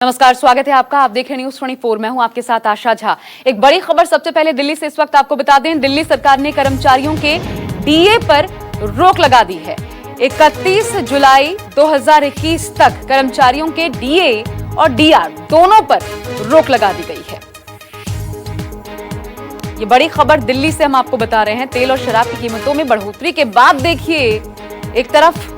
नमस्कार, स्वागत है आपका। आप देख रहे न्यूज 24। मैं हूं आपके साथ आशा झा। एक बड़ी खबर सबसे पहले दिल्ली से इस वक्त आपको बता दें, दिल्ली सरकार ने कर्मचारियों के डीए पर रोक लगा दी है। 31 जुलाई 2021 तक कर्मचारियों के डीए और डीआर दोनों पर रोक लगा दी गई है। ये बड़ी खबर दिल्ली से हम आपको बता रहे हैं। तेल और शराब की कीमतों में बढ़ोतरी के बाद देखिए, एक तरफ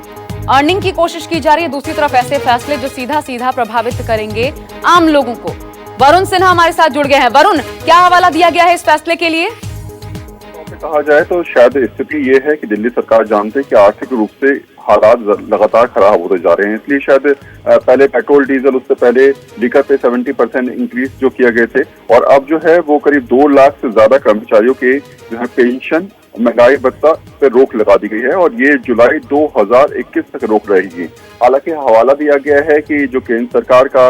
अर्निंग की कोशिश की जा रही है, दूसरी तरफ ऐसे फैसले जो सीधा सीधा प्रभावित करेंगे आम लोगों को। वरुण सिन्हा हमारे साथ जुड़ गए हैं। वरुण, क्या हवाला दिया गया है इस फैसले के लिए? कहा जाए तो शायद स्थिति ये है कि दिल्ली सरकार जानते है कि आर्थिक रूप से हालात लगातार खराब होते जा रहे हैं, इसलिए शायद पहले पेट्रोल डीजल, उससे पहले लीकर पे 70% इंक्रीज जो किए गए थे, और अब जो है वो करीब 2 लाख से ज्यादा कर्मचारियों के जो है पेंशन, महंगाई भत्ता पे रोक लगा दी गई है और ये जुलाई 2021 तक रोक रहेगी। हालांकि हवाला दिया गया है कि जो केंद्र सरकार का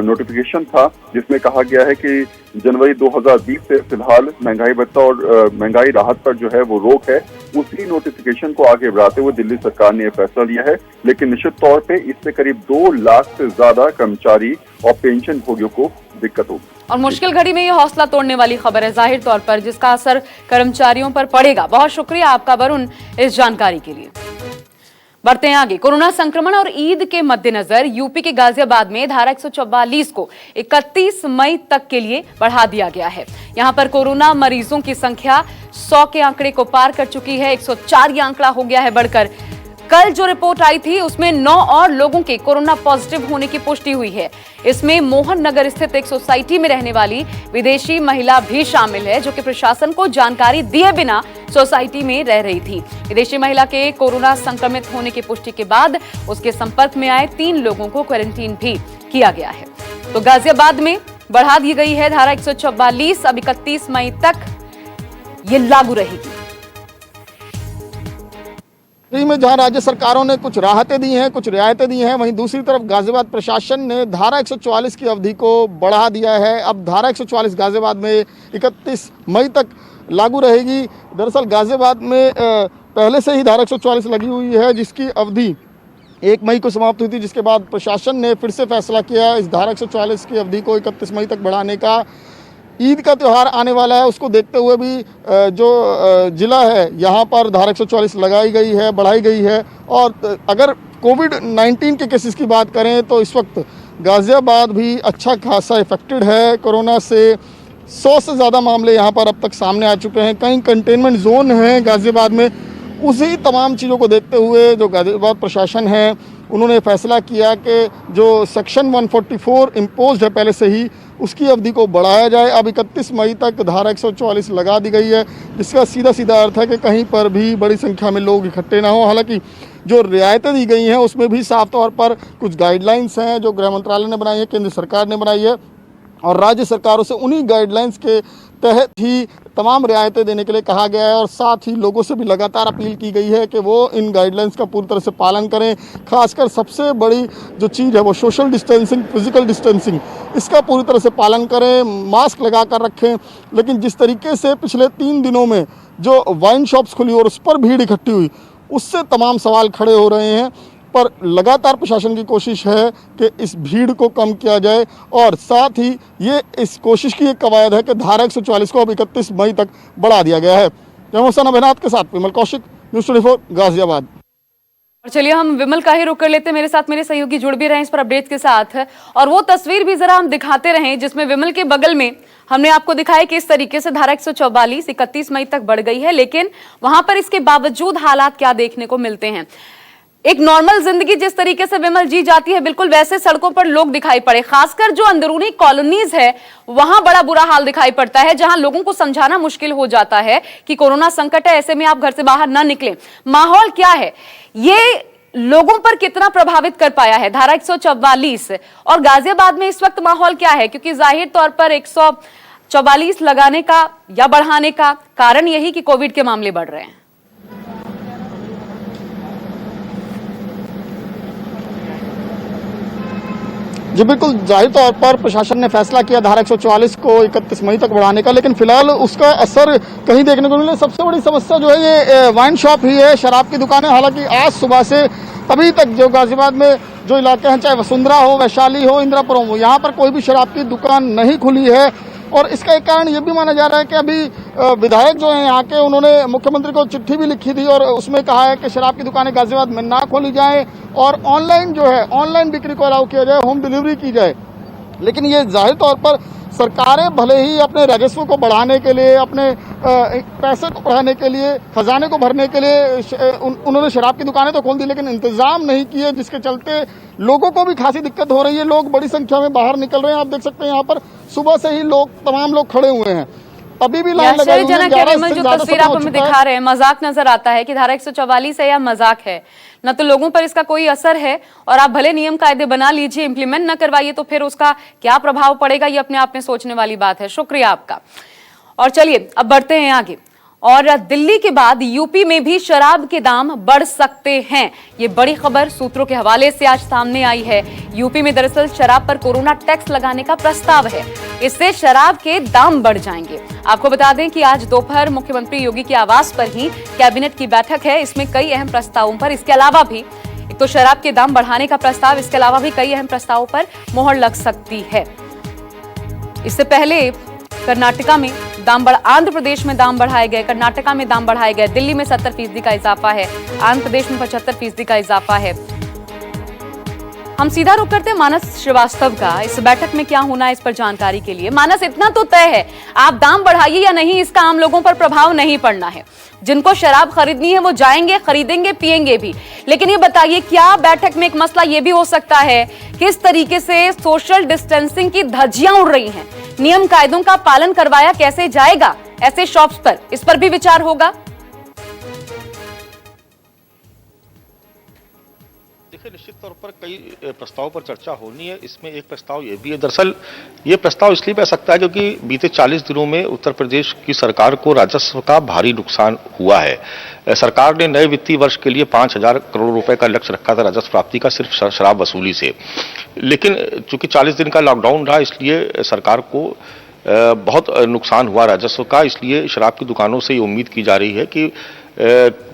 नोटिफिकेशन था, जिसमें कहा गया है कि जनवरी 2020 से फिलहाल महंगाई भत्ता और महंगाई राहत पर जो है वो रोक है, उसी नोटिफिकेशन को आगे बढ़ाते हुए दिल्ली सरकार ने यह फैसला लिया है। लेकिन निश्चित तौर पे इससे करीब 2 लाख से ज्यादा कर्मचारी और पेंशन भोगियों को दिक्कत होगी और मुश्किल घड़ी में ये हौसला तोड़ने वाली खबर है जाहिर तौर पर, जिसका असर कर्मचारियों पर पड़ेगा। बहुत शुक्रिया आपका वरुण इस जानकारी के लिए। बढ़ते हैं आगे। कोरोना संक्रमण और ईद के मद्देनजर यूपी के गाजियाबाद में धारा 144 को 31 मई तक के लिए बढ़ा दिया गया है। यहां पर कोरोना मरीजों की संख्या 100 के आंकड़े को पार कर चुकी है। 104 ये आंकड़ा हो गया है बढ़कर। कल जो रिपोर्ट आई थी उसमें 9 और लोगों के कोरोना पॉजिटिव होने की पुष्टि हुई है। इसमें मोहन नगर स्थित एक सोसाइटी में रहने वाली विदेशी महिला भी शामिल है, जो कि प्रशासन को जानकारी दिए बिना सोसाइटी में रह रही थी। विदेशी महिला के कोरोना संक्रमित होने की पुष्टि के बाद उसके संपर्क में आए 3 लोगों को क्वारंटीन भी किया गया है। तो गाजियाबाद में बढ़ा दी गई है धारा 144। अब 31 मई तक ये लागू रहेगी। में जहां राज्य सरकारों ने कुछ राहतें दी हैं, कुछ रियायतें दी हैं, वहीं दूसरी तरफ गाजियाबाद प्रशासन ने धारा 144 की अवधि को बढ़ा दिया है। अब धारा 144 गाजियाबाद में 31 मई तक लागू रहेगी। दरअसल गाजियाबाद में पहले से ही धारा 144 लगी हुई है, जिसकी अवधि 1 मई को समाप्त हुई थी, जिसके बाद प्रशासन ने फिर से फैसला किया इस धारा 144 की अवधि को 31 मई तक बढ़ाने का। ईद का त्यौहार आने वाला है, उसको देखते हुए भी जो जिला है यहाँ पर धारा 144 लगाई गई है, बढ़ाई गई है। और अगर कोविड-19 के केसेस की बात करें तो इस वक्त गाजियाबाद भी अच्छा खासा इफेक्टेड है कोरोना से। 100 से ज़्यादा मामले यहाँ पर अब तक सामने आ चुके हैं। कई कंटेनमेंट जोन हैं गाजियाबाद में। उसी तमाम चीज़ों को देखते हुए जो गाजियाबाद प्रशासन है, उन्होंने फैसला किया कि जो सेक्शन 144 इम्पोज्ड है पहले से ही, उसकी अवधि को बढ़ाया जाए। अब 31 मई तक धारा 144 लगा दी गई है, जिसका सीधा सीधा अर्थ है कि कहीं पर भी बड़ी संख्या में लोग इकट्ठे ना हो। हालांकि जो रियायतें दी गई हैं उसमें भी साफ तौर पर कुछ गाइडलाइंस हैं जो गृह मंत्रालय ने बनाई है, केंद्र सरकार ने बनाई है, और राज्य सरकारों से उन्हीं गाइडलाइंस के तहत ही तमाम रियायतें देने के लिए कहा गया है। और साथ ही लोगों से भी लगातार अपील की गई है कि वो इन गाइडलाइंस का पूरी तरह से पालन करें। खासकर सबसे बड़ी जो चीज़ है वो सोशल डिस्टेंसिंग, फिजिकल डिस्टेंसिंग, इसका पूरी तरह से पालन करें, मास्क लगा कर रखें। लेकिन जिस तरीके से पिछले 3 दिनों में जो वाइन शॉप्स खुली और उस पर भीड़ इकट्ठी हुई, उससे तमाम सवाल खड़े हो रहे हैं। पर लगातार प्रशासन की कोशिश है कि इस भीड़ को कम किया जाए, और साथ ही ये इस कोशिश की एक कवायद है कि धारा 144 को अब 31 मई तक बढ़ा दिया गया है। जमोसन अभिनाथ के साथ विमल कौशिक, न्यूज़ 24 गाजियाबाद। और चलिए हम विमल का ही रुख कर लेते हैं। मेरे साथ मेरे सहयोगी जुड़ भी रहे हैं इस पर अपडेट्स के साथ, और वो तस्वीर भी जरा हम दिखाते रहें जिसमें विमल के बगल में हमने आपको दिखाया कि इस तरीके से धारा 144 31 मई तक बढ़ गई है। लेकिन वहां पर इसके बावजूद हालात क्या देखने को मिलते हैं? एक नॉर्मल जिंदगी जिस तरीके से विमल जी जाती है, बिल्कुल वैसे सड़कों पर लोग दिखाई पड़े। खासकर जो अंदरूनी कॉलोनीज है वहां बड़ा बुरा हाल दिखाई पड़ता है, जहां लोगों को समझाना मुश्किल हो जाता है कि कोरोना संकट है, ऐसे में आप घर से बाहर ना निकलें। माहौल क्या है, ये लोगों पर कितना प्रभावित कर पाया है धारा 144, और गाजियाबाद में इस वक्त माहौल क्या है? क्योंकि जाहिर तौर पर 144 लगाने का या बढ़ाने का कारण यही कि कोविड के मामले बढ़ रहे हैं। जी बिल्कुल, जाहिर तौर पर प्रशासन ने फैसला किया धारा 144 को 31 मई तक बढ़ाने का, लेकिन फिलहाल उसका असर कहीं देखने को नहीं मिला। सबसे बड़ी समस्या जो है ये वाइन शॉप ही है, शराब की दुकानें। हालांकि आज सुबह से अभी तक जो गाजियाबाद में जो इलाके हैं, चाहे वसुंधरा हो, वैशाली हो, इंदिरापुरम हो, यहाँ पर कोई भी शराब की दुकान नहीं खुली है। और इसका एक कारण ये भी माना जा रहा है कि अभी विधायक जो हैं यहाँ के, उन्होंने मुख्यमंत्री को चिट्ठी भी लिखी थी और उसमें कहा है कि शराब की दुकानें गाजियाबाद में ना खोली जाए और ऑनलाइन जो है ऑनलाइन बिक्री को अलाउ किया जाए, होम डिलीवरी की जाए। लेकिन ये जाहिर तौर पर सरकारें भले ही अपने राजस्व को बढ़ाने के लिए, अपने पैसे को बढ़ाने के लिए, खजाने को भरने के लिए उन्होंने शराब की दुकानें तो खोल दी, लेकिन इंतजाम नहीं किए, जिसके चलते लोगों को भी खासी दिक्कत हो रही है। लोग बड़ी संख्या में बाहर निकल रहे हैं। आप देख सकते हैं यहाँ पर सुबह से ही तमाम लोग खड़े हुए हैं। अभी भी लाइन लगाई हुई है। जो तस्वीर आप हमें दिखा रहे हैं, मजाक नजर आता है कि धारा 144 है या मजाक है, न तो लोगों पर इसका कोई असर है, और आप भले नियम कायदे बना लीजिए, इंप्लीमेंट न करवाइए तो फिर उसका क्या प्रभाव पड़ेगा, ये अपने आप में सोचने वाली बात है। शुक्रिया आपका। और चलिए अब बढ़ते हैं आगे। और दिल्ली के बाद यूपी में भी शराब के दाम बढ़ सकते हैं, ये बड़ी खबर सूत्रों के हवाले से आज सामने आई है। यूपी में दरअसल शराब पर कोरोना टैक्स लगाने का प्रस्ताव है, इससे शराब के दाम बढ़ जाएंगे। आपको बता दें कि आज दोपहर मुख्यमंत्री योगी के आवास पर ही कैबिनेट की बैठक है। इसमें कई अहम प्रस्तावों पर, इसके अलावा भी एक तो शराब के दाम बढ़ाने का प्रस्ताव, इसके अलावा भी कई अहम प्रस्तावों पर मोहर लग सकती है। इससे पहले कर्नाटका में दाम आंध्र प्रदेश में दाम बढ़ाए गए, कर्नाटका में दाम बढ़ाए गए, दिल्ली में 70% का इजाफा है, आंध्र प्रदेश में 75% का इजाफा है। हम सीधा रुख करते हैं मानस श्रीवास्तव का। इस बैठक में क्या होना है, इस पर जानकारी के लिए। मानस, इतना तो तय है, आप दाम बढ़ाइए या नहीं, इसका आम लोगों पर प्रभाव नहीं पड़ना है। जिनको शराब खरीदनी है वो जाएंगे, खरीदेंगे, पिएंगे भी। लेकिन ये बताइए, क्या बैठक में एक मसला ये भी हो सकता है, किस तरीके से सोशल डिस्टेंसिंग की धज्जियां उड़ रही हैं, नियम कायदों का पालन करवाया कैसे जाएगा ऐसे शॉप्स पर, इस पर भी विचार होगा। देखिए, निश्चित तौर पर कई प्रस्तावों पर चर्चा होनी है। इसमें एक प्रस्ताव ये भी है, दरअसल ये प्रस्ताव इसलिए भी आ सकता है क्योंकि बीते 40 दिनों में उत्तर प्रदेश की सरकार को राजस्व का भारी नुकसान हुआ है। सरकार ने नए वित्तीय वर्ष के लिए 5,000 करोड़ रुपए का लक्ष्य रखा था राजस्व प्राप्ति का, सिर्फ शराब वसूली से। लेकिन चूंकि 40 दिन का लॉकडाउन रहा, इसलिए सरकार को बहुत नुकसान हुआ राजस्व का। इसलिए शराब की दुकानों से ये उम्मीद की जा रही है कि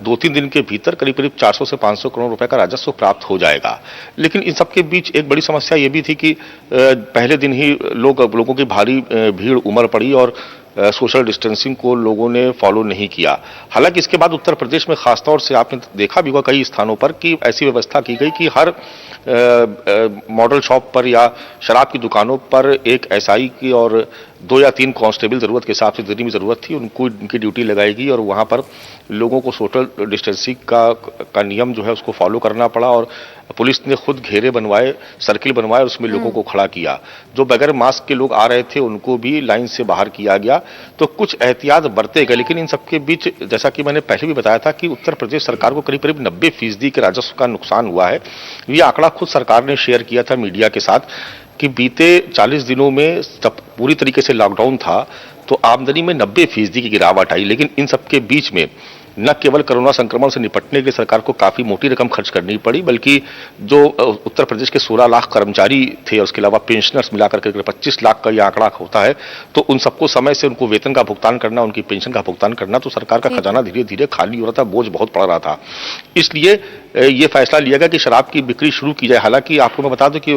2-3 दिन के भीतर करीब करीब 400 से 500 करोड़ रुपए का राजस्व प्राप्त हो जाएगा। लेकिन इन सबके बीच एक बड़ी समस्या ये भी थी कि पहले दिन ही लोगों की भारी भीड़ उमड़ पड़ी और सोशल डिस्टेंसिंग को लोगों ने फॉलो नहीं किया। हालांकि इसके बाद उत्तर प्रदेश में खासतौर से आपने देखा भी होगा कई स्थानों पर कि ऐसी व्यवस्था की गई कि हर मॉडल शॉप पर या शराब की दुकानों पर एक एसआई की और 2 या 3 कांस्टेबल जरूरत के हिसाब से जितनी भी जरूरत थी उनकी ड्यूटी लगाएगी और वहां पर लोगों को सोशल डिस्टेंसिंग का नियम जो है उसको फॉलो करना पड़ा और पुलिस ने खुद घेरे बनवाए, सर्किल बनवाए और उसमें लोगों को खड़ा किया। जो बगैर मास्क के लोग आ रहे थे उनको भी लाइन से बाहर किया गया। तो कुछ एहतियात बरते गए, लेकिन इन सबके बीच जैसा कि मैंने पहले भी बताया था कि उत्तर प्रदेश सरकार को करीब करीब 90% के राजस्व का नुकसान हुआ है। ये आंकड़ा खुद सरकार ने शेयर किया था मीडिया के साथ कि बीते 40 दिनों में जब पूरी तरीके से लॉकडाउन था तो आमदनी में 90% की गिरावट आई। लेकिन इन सबके बीच में न केवल कोरोना संक्रमण से निपटने के लिए सरकार को काफी मोटी रकम खर्च करनी पड़ी, बल्कि जो उत्तर प्रदेश के 16 लाख कर्मचारी थे और उसके अलावा पेंशनर्स मिलाकर के 25 लाख का यह आंकड़ा होता है, तो उन सबको समय से उनको वेतन का भुगतान करना, उनकी पेंशन का भुगतान करना, तो सरकार का खजाना धीरे धीरे खाली हो रहा था, बोझ बहुत पड़ रहा था। इसलिए ये फैसला लिया गया कि शराब की बिक्री शुरू की जाए। हालांकि आपको मैं बता दूं कि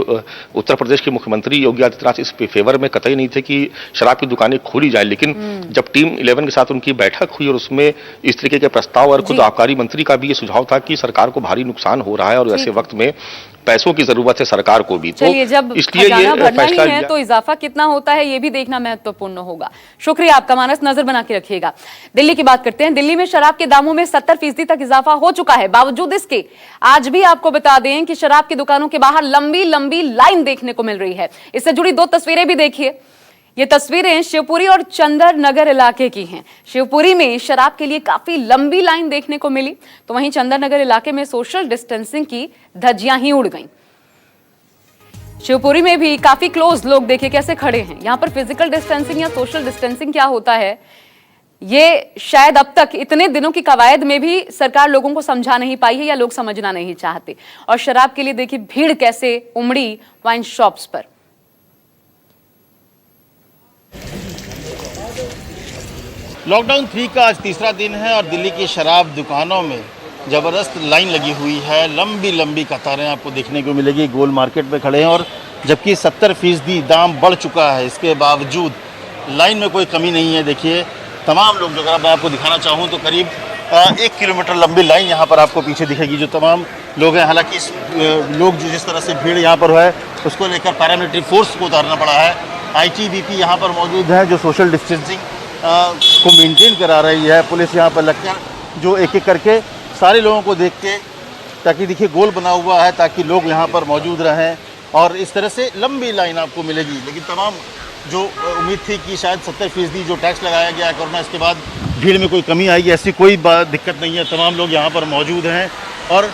उत्तर प्रदेश के मुख्यमंत्री योगी आदित्यनाथ इस फेवर में कतई नहीं थे कि शराब की दुकानें खोली जाए, लेकिन जब टीम 11 के साथ उनकी बैठक हुई और उसमें इस तरीके के प्रस्ताव और खुद आबकारी मंत्री का भी ये सुझाव था कि सरकार को भारी नुकसान हो रहा है और ऐसे वक्त में पैसों की जरूरत है सरकार को भी। तो जब इसलिए ये फैसला है तो इजाफा कितना होता है ये भी देखना महत्वपूर्ण होगा। शुक्रिया आपका मानस, नजर बना के रखिएगा। दिल्ली की बात करते हैं। दिल्ली में शराब के दामों में 70% तक इजाफा हो चुका है। बावजूद इसके आज भी आपको बता दें कि शराब की दुकानों के बाहर लंबी लंबी लाइन देखने को मिल रही है। इससे जुड़ी 2 तस्वीरें भी देखिए। ये तस्वीरें शिवपुरी और चंदर नगर इलाके की हैं। शिवपुरी में शराब के लिए काफी लंबी लाइन देखने को मिली, तो वहीं चंदर नगर इलाके में सोशल डिस्टेंसिंग की धज्जियां ही उड़ गईं। शिवपुरी में भी काफी क्लोज लोग देखे कैसे खड़े हैं। यहां पर फिजिकल डिस्टेंसिंग या सोशल डिस्टेंसिंग क्या होता है, ये शायद अब तक इतने दिनों की कवायद में भी सरकार लोगों को समझा नहीं पाई है या लोग समझना नहीं चाहते। और शराब के लिए देखिए भीड़ कैसे उमड़ी वाइन शॉप्स पर। लॉकडाउन 3 का आज तीसरा दिन है और दिल्ली की शराब दुकानों में ज़बरदस्त लाइन लगी हुई है। लंबी लंबी कतारें आपको देखने को मिलेगी। गोल मार्केट में खड़े हैं और जबकि 70% दाम बढ़ चुका है, इसके बावजूद लाइन में कोई कमी नहीं है। देखिए तमाम लोग, जो अगर मैं आपको दिखाना चाहूँ तो करीब 1 किलोमीटर लंबी लाइन यहाँ पर आपको पीछे दिखेगी, जो तमाम लोग हैं। हालांकि लोग जिस तरह से भीड़ यहाँ पर है उसको लेकर पैरामिलिट्री फोर्स को उतारना पड़ा है। ITBP यहाँ पर मौजूद है जो सोशल डिस्टेंसिंग को मेंटेन करा रही है। पुलिस यहाँ पर लगकर जो एक एक करके सारे लोगों को देख के, ताकि देखिए गोल बना हुआ है ताकि लोग यहाँ पर मौजूद रहें और इस तरह से लंबी लाइन आपको मिलेगी। लेकिन तमाम जो उम्मीद थी कि शायद 70% जो टैक्स लगाया गया है कोरोना, इसके बाद भीड़ में कोई कमी आएगी, ऐसी कोई दिक्कत नहीं है। तमाम लोग यहाँ पर मौजूद हैं और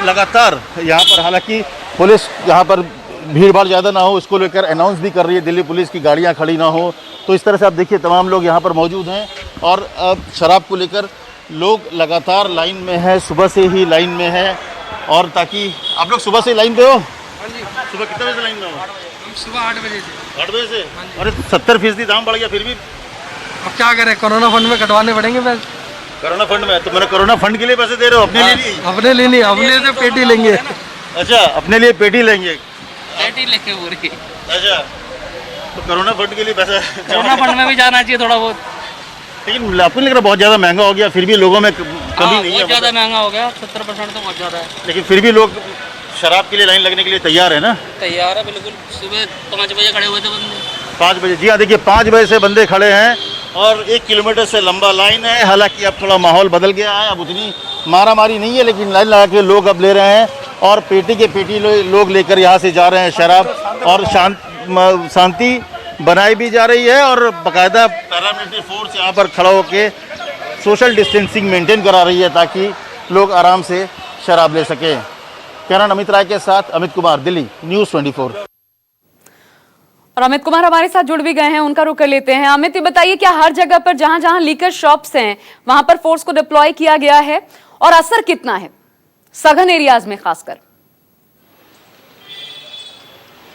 लगातार यहाँ पर, हालांकि पुलिस यहाँ पर भीड़ भाड़ ज़्यादा ना हो उसको लेकर अनाउंस भी कर रही है, दिल्ली पुलिस की गाड़ियाँ खड़ी ना हो। तो इस तरह से आप देखिए तमाम लोग यहाँ पर मौजूद हैं और शराब को लेकर लोग लगातार लाइन में है, सुबह से ही लाइन में है। और ताकि आप लोग सुबह से लाइन पे हो? हाँ जी। सुबह कितने बजे से लाइन में हो? हम सुबह 8 बजे से। 8 बजे से? अरे 70% दाम बढ़ गया फिर भी? अब क्या करें, कोरोना फंड में कटवाने पड़ेंगे पैसे। कोरोना फंड में? तो मैंने कोरोना फंड के लिए पैसे दे रहे हो, अपने लिए नहीं? अपने लिए नहीं, अपने लिए तो पेटी लेंगे। अच्छा, अपने लिए पेटी लेंगे? पेटी लेके पूरी। अच्छा, तो कोरोना फंड के लिए पैसा? कोरोना फंड में भी जाना चाहिए थोड़ा बहुत। लेकिन आपको नहीं लग रहा बहुत ज़्यादा महंगा हो गया? फिर भी लोगों में कमी नहीं है? बहुत ज़्यादा महंगा हो गया, 70% तो बहुत ज़्यादा है। लेकिन फिर भी लोग शराब के लिए लाइन लगने के लिए तैयार है ना? तैयार है बिल्कुल। सुबह 5 बजे खड़े हुए थे बंदे। 5 बजे? जी हाँ, देखिए 5 बजे से बंदे खड़े हैं और 1 किलोमीटर से लंबा लाइन है। हालांकि अब थोड़ा माहौल बदल गया है, अब उतनी मारामारी नहीं है, लेकिन लाइन लगा के लोग अब ले रहे हैं और पेटी के पेटी लोग लेकर यहाँ से जा रहे हैं शराब। और शांति बनाई भी जा रही है और बाकायदा पैरामिलिट्री फोर्स यहाँ पर खड़ा होकर सोशल डिस्टेंसिंग मेंटेन करा रही है ताकि लोग आराम से शराब ले सकें। कैमरामैन अमित राय के साथ अमित कुमार, दिल्ली न्यूज़ 24। और अमित कुमार हमारे साथ जुड़ भी गए हैं, उनका रुख कर लेते हैं। अमित, ये बताइए क्या हर जगह पर जहां जहां लीकर शॉप्स हैं वहां पर फोर्स को डिप्लॉय किया गया है और असर कितना है सघन एरियाज में खासकर?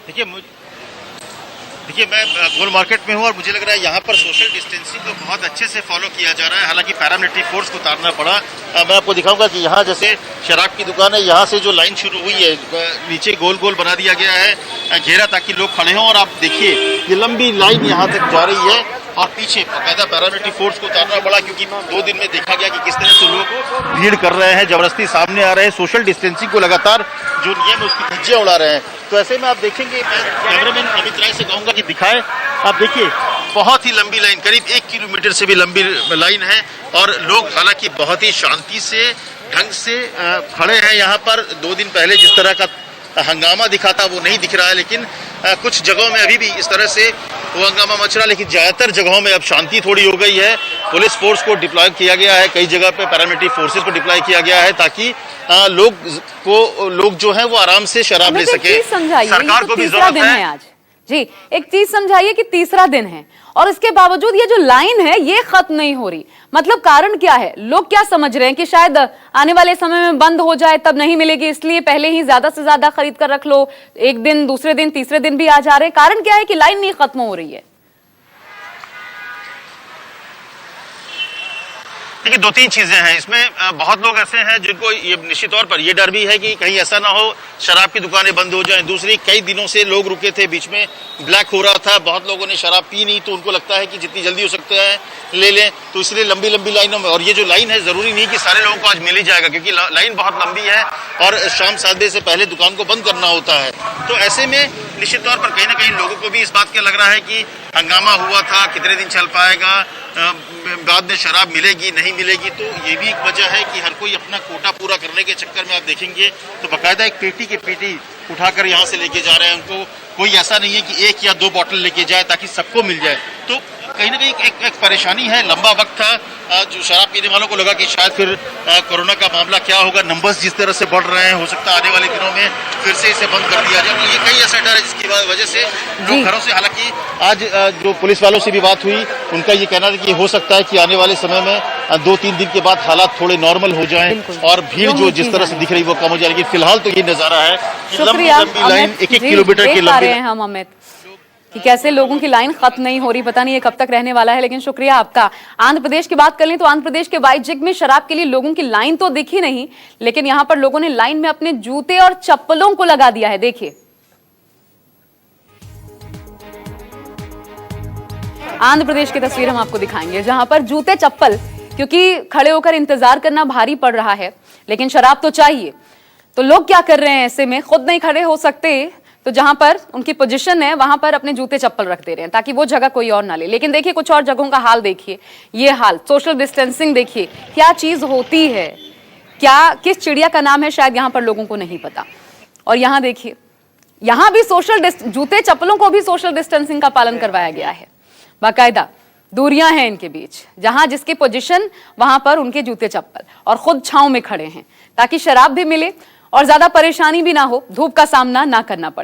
देखिए मैं गोल मार्केट में हूँ और मुझे लग रहा है यहाँ पर सोशल डिस्टेंसिंग को बहुत अच्छे से फॉलो किया जा रहा है। हालांकि पैरामिलिट्री फोर्स को उतारना पड़ा। मैं आपको दिखाऊंगा कि यहाँ जैसे शराब की दुकान है, यहाँ से जो लाइन शुरू हुई है नीचे गोल गोल बना दिया गया है घेरा ताकि लोग खड़े हों। और आप देखिए ये लंबी लाइन यहाँ तक जा रही है और पीछे बाकायदा पैरामिलिट्री फोर्स को उतारना पड़ा क्योंकि 2 दिन में देखा गया कि किस तरह से लोग भीड़ कर रहे हैं, जबरदस्ती सामने आ रहे हैं, सोशल डिस्टेंसिंग को लगातार जो नियम है उसकी धज्जियां उड़ा रहे हैं। तो ऐसे में आप देखेंगे, मैं कैमरामैन अमित राय से कहूँगा कि दिखाए। आप देखिए बहुत ही लंबी लाइन, करीब 1 किलोमीटर से भी लंबी लाइन है और लोग हालांकि बहुत ही शांति से ढंग से खड़े हैं यहाँ पर। 2 दिन पहले जिस तरह का हंगामा दिखा था वो नहीं दिख रहा है, लेकिन कुछ जगहों में अभी भी इस तरह से वो हंगामा मच रहा है, लेकिन ज़्यादातर जगहों में अब शांति थोड़ी हो गई है। पुलिस फोर्स को डिप्लॉय किया गया है, कई जगह पे पैरामिलिट्री फोर्सेस को डिप्लॉय किया गया है ताकि लोग जो हैं वो आराम से शराब ले सके। सरकार को भी जरूरत है। आज जी एक चीज समझाइए कि तीसरा दिन है और इसके बावजूद ये जो लाइन है ये खत्म नहीं हो रही, मतलब कारण क्या है? लोग क्या समझ रहे हैं कि शायद आने वाले समय में बंद हो जाए तब नहीं मिलेगी, इसलिए पहले ही ज्यादा से ज्यादा खरीद कर रख लो, एक दिन दूसरे दिन तीसरे दिन भी आ जा रहे हैं। कारण क्या है कि लाइन नहीं खत्म हो रही है? देखिए 2-3 चीजें हैं इसमें। बहुत लोग ऐसे हैं जिनको ये निश्चित तौर पर ये डर भी है कि कहीं ऐसा ना हो शराब की दुकानें बंद हो जाएं। दूसरी, कई दिनों से लोग रुके थे, बीच में ब्लैक हो रहा था, बहुत लोगों ने शराब पी नहीं, तो उनको लगता है कि जितनी जल्दी हो सकता है ले लें, तो इसलिए लंबी लंबी लाइनों में। और ये जो लाइन है जरूरी नहीं कि सारे लोगों को आज मिल ही जाएगा क्योंकि लाइन बहुत लंबी है और शाम 7 बजे से पहले दुकान को बंद करना होता है। तो ऐसे में निश्चित तौर पर कहीं ना कहीं लोगों को भी इस बात का लग रहा है कि हंगामा हुआ था, कितने दिन चल पाएगा, बाद में शराब मिलेगी नहीं मिलेगी। तो ये भी एक वजह है कि हर कोई अपना कोटा पूरा करने के चक्कर में आप देखेंगे तो बाकायदा एक पेटी के पेटी उठाकर यहाँ से लेके जा रहे हैं। उनको कोई ऐसा नहीं है कि 1 या 2 बॉटल लेके जाए ताकि सबको मिल जाए। तो कहीं ना कहीं एक परेशानी है। लंबा वक्त था जो शराब पीने वालों को लगा कि शायद फिर कोरोना का मामला क्या होगा, नंबर्स जिस तरह से बढ़ रहे हैं, हो सकता है आने वाले दिनों में फिर से इसे बंद कर दिया जाए। तो ये कई ऐसा डर है जिसकी वजह से लोग घरों से, हालांकि आज जो पुलिस वालों से भी बात हुई, उनका ये कहना था कि हो सकता है कि आने वाले समय में 2-3 दिन के बाद हालात थोड़े नॉर्मल हो जाएं और भीड़ जो जिस तरह से दिख रही वो कम हो जाएगी। फिलहाल तो ये नजारा है कि लंबी लंबी लाइन, 1-1 किलोमीटर की लंबी हैं हम अमित कि कैसे लोगों की लाइन खत्म नहीं हो रही, पता नहीं ये कब तक रहने वाला है। लेकिन शुक्रिया आपका। आंध्र प्रदेश की बात कर लें तो आंध्र प्रदेश के वाइजग में शराब के लिए लोगों की लाइन तो दिखी नहीं, लेकिन यहां पर लोगों ने लाइन में अपने जूते और चप्पलों को लगा दिया है। देखिए आंध्र प्रदेश की तस्वीर हम आपको दिखाएंगे, जहां पर जूते चप्पल, क्योंकि खड़े होकर इंतजार करना भारी पड़ रहा है, लेकिन शराब तो चाहिए। तो लोग क्या कर रहे हैं, ऐसे में खुद नहीं खड़े हो सकते तो जहां पर उनकी पोजीशन है वहां पर अपने जूते चप्पल रख दे रहे हैं ताकि वो जगह कोई और ना ले। लेकिन देखिए कुछ और जगहों का हाल देखिए, ये हाल, सोशल डिस्टेंसिंग देखिए क्या चीज होती है, क्या किस चिड़िया का नाम है शायद यहां पर लोगों को नहीं पता। और यहां देखिए, यहां भी जूते चप्पलों को भी सोशल डिस्टेंसिंग का पालन करवाया गया है, बाकायदा दूरियां हैं इनके बीच, जहां जिसकी पोजीशन वहां पर उनके जूते चप्पल, और खुद छांव में खड़े हैं ताकि शराब भी मिले और ज्यादा परेशानी भी ना हो, धूप का सामना ना करना पड़े।